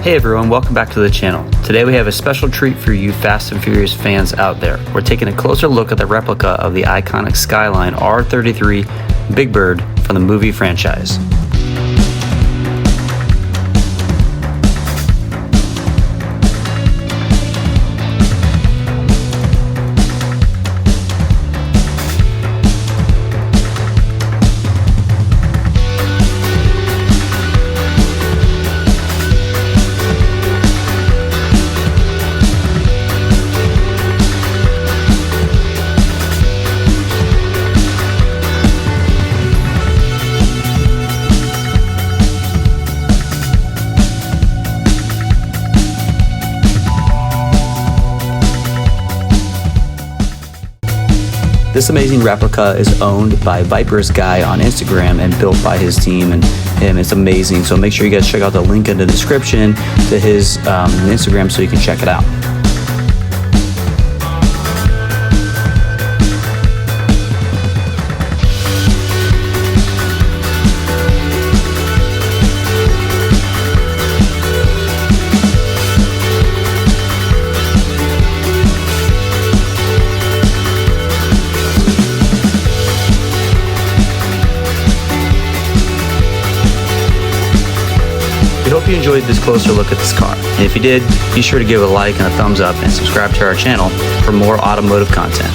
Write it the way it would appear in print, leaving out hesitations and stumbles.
Hey everyone, welcome back to the channel. Today we have a special treat for you Fast and Furious fans out there. We're taking a closer look at the replica of the iconic Skyline R33 Big Bird from the movie franchise. This amazing replica is owned by Viper's Guy on Instagram and built by his team and him. It's amazing. So make sure you guys check out the link in the description to his Instagram so you can check it out. We hope you enjoyed this closer look at this car. And if you did, be sure to give it a like and a thumbs up and subscribe to our channel for more automotive content.